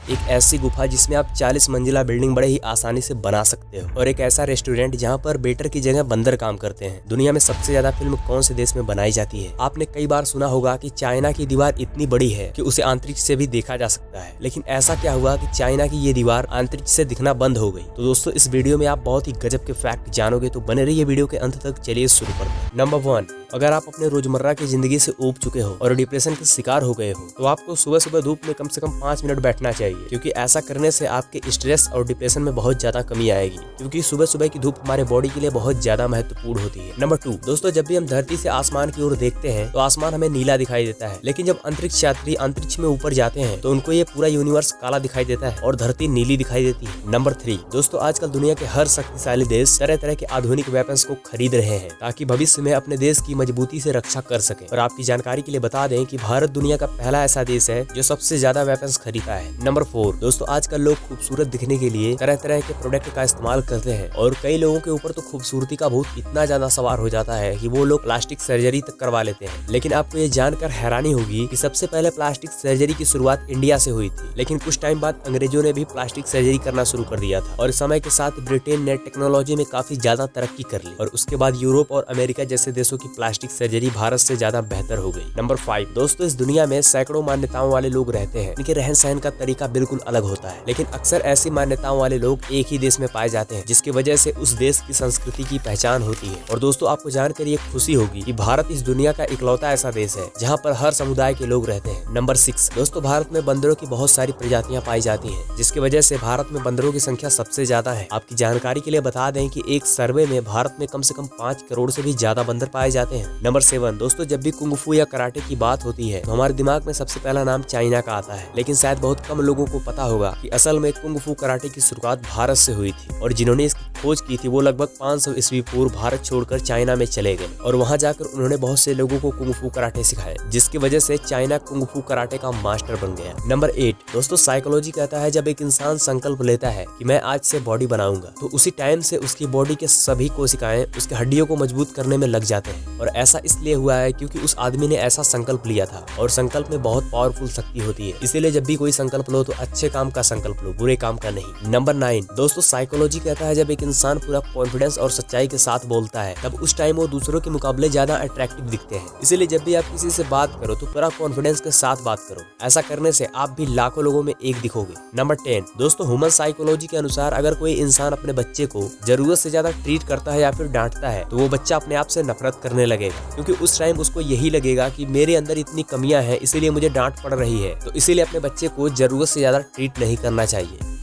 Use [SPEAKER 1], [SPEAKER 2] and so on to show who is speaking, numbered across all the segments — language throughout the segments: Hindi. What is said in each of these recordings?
[SPEAKER 1] एक ऐसी गुफा जिसमें आप 40 मंजिला बिल्डिंग बड़े ही आसानी से बना सकते हो, और एक ऐसा रेस्टोरेंट जहाँ पर वेटर की जगह बंदर काम करते हैं। दुनिया में सबसे ज्यादा फिल्म कौन से देश में बनाई जाती है? आपने कई बार सुना होगा कि चाइना की दीवार इतनी बड़ी है कि उसे अंतरिक्ष से भी देखा जा सकता है, लेकिन ऐसा क्या हुआ कि चाइना की ये दीवार अंतरिक्ष से दिखना बंद हो गई? तो दोस्तों, इस वीडियो में आप बहुत ही गजब के फैक्ट जानोगे, तो बने रहिए वीडियो के अंत तक। चलिए शुरू करते हैं। नंबर 1, अगर आप अपने रोजमर्रा की जिंदगी से ऊब चुके हो और डिप्रेशन के शिकार हो गए हो, तो आपको सुबह सुबह धूप में कम से कम 5 मिनट बैठना चाहिए, क्योंकि ऐसा करने से आपके स्ट्रेस और डिप्रेशन में बहुत ज्यादा कमी आएगी, क्योंकि सुबह सुबह की धूप हमारे बॉडी के लिए बहुत ज्यादा महत्वपूर्ण होती है। नंबर 2, दोस्तों, जब भी हम धरती से आसमान की ओर देखते हैं तो आसमान हमें नीला दिखाई देता है, लेकिन जब अंतरिक्ष यात्री अंतरिक्ष में ऊपर जाते हैं तो उनको ये पूरा यूनिवर्स काला दिखाई देता है और धरती नीली दिखाई देती है। नंबर 3, दोस्तों, आजकल दुनिया के हर शक्तिशाली देश तरह तरह के आधुनिक वेपन्स को खरीद रहे हैं ताकि भविष्य में अपने देश की मजबूती से रक्षा कर सके। और आपकी जानकारी के लिए बता दें कि भारत दुनिया का पहला ऐसा देश है जो सबसे ज्यादा वेपन्स खरीदता है। नंबर 4, दोस्तों, आजकल लोग खूबसूरत दिखने के लिए तरह तरह के प्रोडक्ट का इस्तेमाल करते हैं, और कई लोगों के ऊपर तो खूबसूरती का भूत इतना ज्यादा सवार हो जाता है कि वो लोग प्लास्टिक सर्जरी तक करवा लेते हैं। लेकिन आपको ये जानकर हैरानी होगी कि सबसे पहले प्लास्टिक सर्जरी की शुरुआत इंडिया से हुई थी, लेकिन कुछ टाइम बाद अंग्रेजों ने भी प्लास्टिक सर्जरी करना शुरू कर दिया था, और समय के साथ ब्रिटेन ने टेक्नोलॉजी में काफी ज्यादा तरक्की कर ली, और उसके बाद यूरोप और अमेरिका जैसे देशों की प्लास्टिक सर्जरी भारत से ज्यादा बेहतर हो गई। नंबर 5, दोस्तों, इस दुनिया में सैकड़ों मान्यताओं वाले लोग रहते हैं, इनके रहन सहन का तरीका बिल्कुल अलग होता है, लेकिन अक्सर ऐसी मान्यताओं वाले लोग एक ही देश में पाए जाते हैं, जिसकी वजह से उस देश की संस्कृति की पहचान होती है। और दोस्तों, आपको जानकर ये खुशी होगी कि भारत इस दुनिया का इकलौता ऐसा देश है जहाँ पर हर समुदाय के लोग रहते हैं। नंबर 6, दोस्तों, भारत में बंदरों की बहुत सारी प्रजातियां पाई जाती हैं, जिसकी वजह से भारत में बंदरों की संख्या सबसे ज्यादा है। आपकी जानकारी के लिए बता दें कि एक सर्वे में भारत में कम से कम 5 करोड़ से भी ज्यादा बंदर पाए जाते हैं। नंबर 7, दोस्तों, जब भी कुंग फू या कराटे की बात होती है तो हमारे दिमाग में सबसे पहला नाम चाइना का आता है, लेकिन शायद बहुत कम लोगों को पता होगा कि असल में कुंग फू कराटे की शुरुआत भारत से हुई थी, और जिन्होंने इसकी खोज की थी वो लगभग 500 ईस्वी पूर्व भारत छोड़कर चाइना में चले गए, और वहां जाकर उन्होंने बहुत से लोगों को कुंग फू कराटे सिखाए, जिसकी वजह से चाइना कुंग फू कराटे का मास्टर बन गया। नंबर 8, दोस्तों, साइकोलॉजी कहता है जब एक इंसान संकल्प लेता है कि मैं आज से बॉडी बनाऊंगा, तो उसी टाइम से उसकी बॉडी के सभी कोशिकाएं उसके हड्डियों को मजबूत करने में लग जाते हैं, और ऐसा इसलिए हुआ है क्योंकि उस आदमी ने ऐसा संकल्प लिया था, और संकल्प में बहुत पावरफुल शक्ति होती है। इसीलिए जब भी कोई संकल्प लो तो अच्छे काम का संकल्प लो, बुरे काम का नहीं। नंबर 9, दोस्तों, साइकोलॉजी कहता है जब एक इंसान पूरा कॉन्फिडेंस और सच्चाई के साथ बोलता है तब उस टाइम वो दूसरों के मुकाबले ज्यादा अट्रैक्टिव दिखते हैं। इसीलिए जब भी आप किसी से बात करो तो पूरा कॉन्फिडेंस के साथ बात करो, ऐसा करने से आप भी लाखों लोगों में एक दिखोगे। नंबर 10, दोस्तों, ह्यूमन साइकोलॉजी के अनुसार अगर कोई इंसान अपने बच्चे को जरूरत से ज्यादा ट्रीट करता है या फिर डांटता है तो वो बच्चा अपने आप से नफरत करने लगेगा, क्योंकि उस टाइम उसको यही लगेगा कि मेरे अंदर इतनी कमियां हैं इसीलिए मुझे डांट पड़ रही है, तो इसीलिए अपने बच्चे को जरूरत से ज्यादा ट्रीट नहीं करना चाहिए।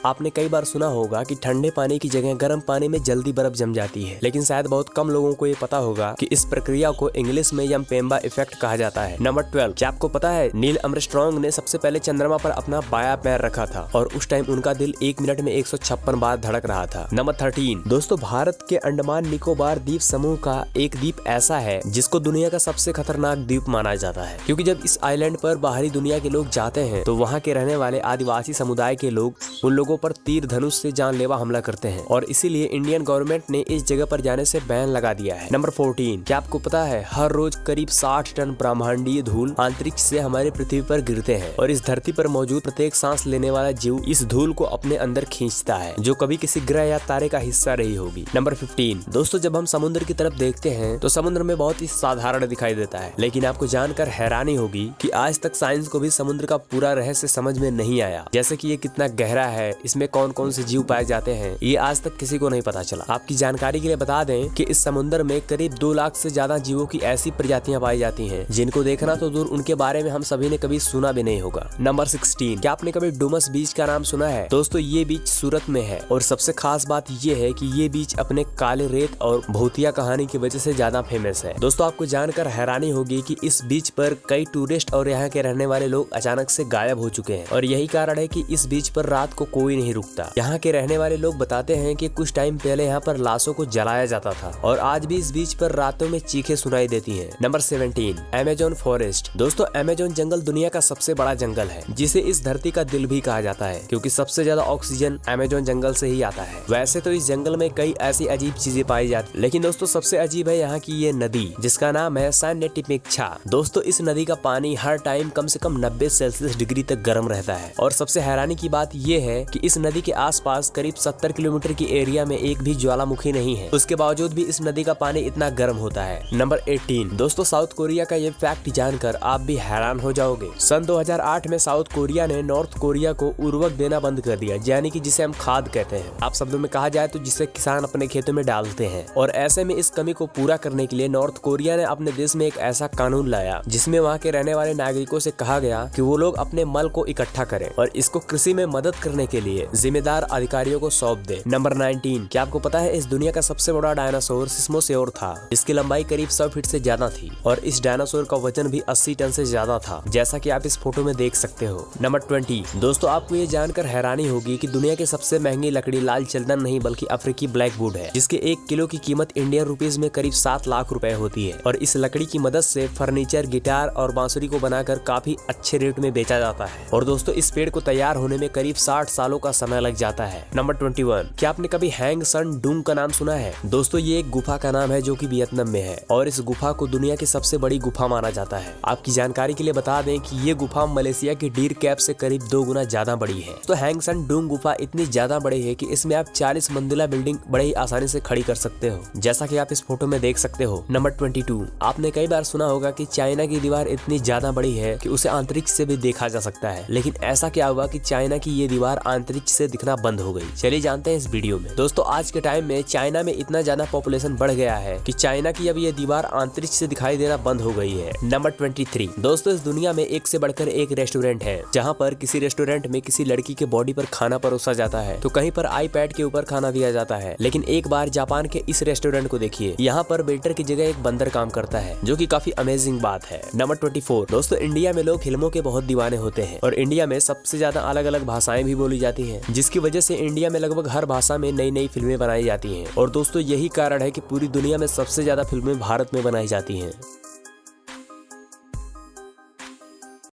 [SPEAKER 1] आपने कई बार सुना होगा कि ठंडे पानी की जगह गर्म पानी में जल्दी बर्फ जम जाती है, लेकिन शायद बहुत कम लोगों को ये पता होगा कि इस प्रक्रिया को इंग्लिश में यमपेम्बा इफेक्ट कहा जाता है। नंबर 12, क्या आपको पता है नील आर्मस्ट्रांग ने सबसे पहले चंद्रमा पर अपना बायां पैर रखा था, और उस टाइम उनका दिल 1 मिनट में 156 बार धड़क रहा था। नंबर 13, दोस्तों, भारत के अंडमान निकोबार द्वीप समूह का एक द्वीप ऐसा है जिसको दुनिया का सबसे खतरनाक द्वीप माना जाता है, क्योंकि जब इस आइलैंड पर बाहरी दुनिया के लोग जाते हैं तो वहाँ के रहने वाले आदिवासी समुदाय के लोग उन लोगों पर तीर धनुष से जानलेवा हमला करते हैं, और इसीलिए इंडियन गवर्नमेंट ने इस जगह पर जाने से बैन लगा दिया है। नंबर 14, क्या आपको पता है हर रोज करीब 60 टन ब्रह्मांडीय धूल अंतरिक्ष से हमारे पृथ्वी पर गिरते हैं, और इस धरती पर मौजूद प्रत्येक सांस लेने वाला जीव इस धूल को अपने अंदर खींचता है, जो कभी किसी ग्रह या तारे का हिस्सा रही होगी। नंबर 15, दोस्तों, जब हम समुद्र की तरफ देखते हैं तो समुद्र में बहुत ही साधारण दिखाई देता है, लेकिन आपको जानकर हैरानी होगी कि आज तक साइंस को भी समुद्र का पूरा रहस्य समझ में नहीं आया, जैसे कि ये कितना गहरा है, इसमें कौन कौन से जीव पाए जाते हैं, ये आज तक किसी को नहीं पता चला। आपकी जानकारी के लिए बता दें कि इस समुद्र में करीब 2 लाख से ज्यादा जीवों की ऐसी प्रजातियां पाई जाती हैं, जिनको देखना तो दूर उनके बारे में हम सभी ने कभी सुना भी नहीं होगा। नंबर 16, क्या आपने कभी डुमस बीच का नाम सुना है? दोस्तों, ये बीच सूरत में है, और सबसे खास बात ये है कि ये बीच अपने काले रेत और भूतिया कहानी की वजह से ज्यादा फेमस है। दोस्तों, आपको जानकर हैरानी होगी कि इस बीच पर कई टूरिस्ट और यहाँ के रहने वाले लोग अचानक से गायब हो चुके हैं, और यही कारण है कि इस बीच पर रात को कोई कोई नहीं रुकता। यहाँ के रहने वाले लोग बताते हैं कि कुछ टाइम पहले यहाँ पर लाशों को जलाया जाता था और आज भी इस बीच पर रातों में चीखें सुनाई देती हैं। Number 17, Amazon forest. दोस्तों, अमेज़न जंगल दुनिया का सबसे बड़ा जंगल है, जिसे इस धरती का दिल भी कहा जाता है, क्योंकि सबसे ज्यादा ऑक्सीजन अमेज़न जंगल से ही आता है। वैसे तो इस जंगल में कई ऐसी अजीब चीजें पाई जाती, लेकिन दोस्तों सबसे अजीब है यहाँ की ये नदी, जिसका नाम है सैन टिमिक्चा। दोस्तों, इस नदी का पानी हर टाइम कम से कम 90 सेल्सियस डिग्री तक गर्म रहता है और सबसे हैरानी की बात ये है कि इस नदी के आसपास करीब 70 किलोमीटर की एरिया में एक भी ज्वालामुखी नहीं है। उसके बावजूद भी इस नदी का पानी इतना गर्म होता है। नंबर 18, दोस्तों साउथ कोरिया का ये फैक्ट जानकर आप भी हैरान हो जाओगे। सन 2008 में साउथ कोरिया ने नॉर्थ कोरिया को उर्वरक देना बंद कर दिया, यानी कि जिसे हम खाद कहते हैं। आप शब्दों में कहा जाए तो जिसे किसान अपने खेतों में डालते हैं। और ऐसे में इस कमी को पूरा करने के लिए नॉर्थ कोरिया ने अपने देश में एक ऐसा कानून लाया जिसमें वहाँ के रहने वाले नागरिकों से कहा गया कि वो लोग अपने मल को इकट्ठा करें और इसको कृषि में मदद करने के लिए जिम्मेदार अधिकारियों को सौंप दे। नंबर 19, क्या आपको पता है इस दुनिया का सबसे बड़ा डायनासोर सिस्मोसेओर था। इसकी लंबाई करीब 100 फीट से ज्यादा थी और इस डायनासोर का वजन भी 80 टन से ज्यादा था, जैसा कि आप इस फोटो में देख सकते हो। नंबर 20, दोस्तों आपको ये जानकर हैरानी होगी कि दुनिया की सबसे महंगी लकड़ी लाल चंदन नहीं बल्कि अफ्रीकी ब्लैकवुड है, जिसके 1 किलो की कीमत इंडियन रुपीज में करीब 7 लाख रुपए होती है। और इस लकड़ी की मदद से फर्नीचर, गिटार और बांसुरी को बनाकर काफी अच्छे रेट में बेचा जाता है। और दोस्तों इस पेड़ को तैयार होने में करीब 60 सालों का समय लग जाता है। नंबर 21, क्या आपने कभी हैंग सन डूंग का नाम सुना है? दोस्तों ये एक गुफा का नाम है जो कि वियतनाम में है और इस गुफा को दुनिया की सबसे बड़ी गुफा माना जाता है। आपकी जानकारी के लिए बता दें कि ये गुफा मलेशिया की डीर कैप से करीब 2 गुना ज्यादा बड़ी है। तो हैंग सन डूंग गुफा इतनी ज्यादा बड़ी है कि इसमें आप 40 मंजिला बिल्डिंग बड़े ही आसानी से खड़ी कर सकते हो, जैसा कि आप इस फोटो में देख सकते हो। नंबर 22, आपने कई बार सुना होगा कि चाइना की दीवार इतनी ज्यादा बड़ी है कि उसे अंतरिक्ष से भी देखा जा सकता है, लेकिन ऐसा क्या हुआ कि चाइना की ये दीवार अंतरिक्ष से दिखना बंद हो गई? चलिए जानते हैं इस वीडियो में। दोस्तों आज के टाइम में चाइना में इतना ज्यादा पॉपुलेशन बढ़ गया है कि चाइना की अब ये दीवार अंतरिक्ष से दिखाई देना बंद हो गई है। नंबर 23, दोस्तों इस दुनिया में एक से बढ़कर एक रेस्टोरेंट है, जहाँ पर किसी रेस्टोरेंट में किसी लड़की के बॉडी पर खाना परोसा जाता है तो कहीं पर आईपैड के ऊपर खाना दिया जाता है। लेकिन एक बार जापान के इस रेस्टोरेंट को देखिए, यहाँ पर वेटर की जगह एक बंदर काम करता है, जो कि काफी अमेजिंग बात है। नंबर 24, दोस्तों इंडिया में लोग फिल्मों के बहुत दीवाने होते हैं और इंडिया में सबसे ज्यादा अलग अलग भाषाएं भी बोली जाती हैं, जिसकी वजह से इंडिया में लगभग हर भाषा में नई नई फिल्में बनाई जाती हैं। और दोस्तों यही कारण है कि पूरी दुनिया में सबसे ज्यादा फिल्में भारत में बनाई जाती हैं।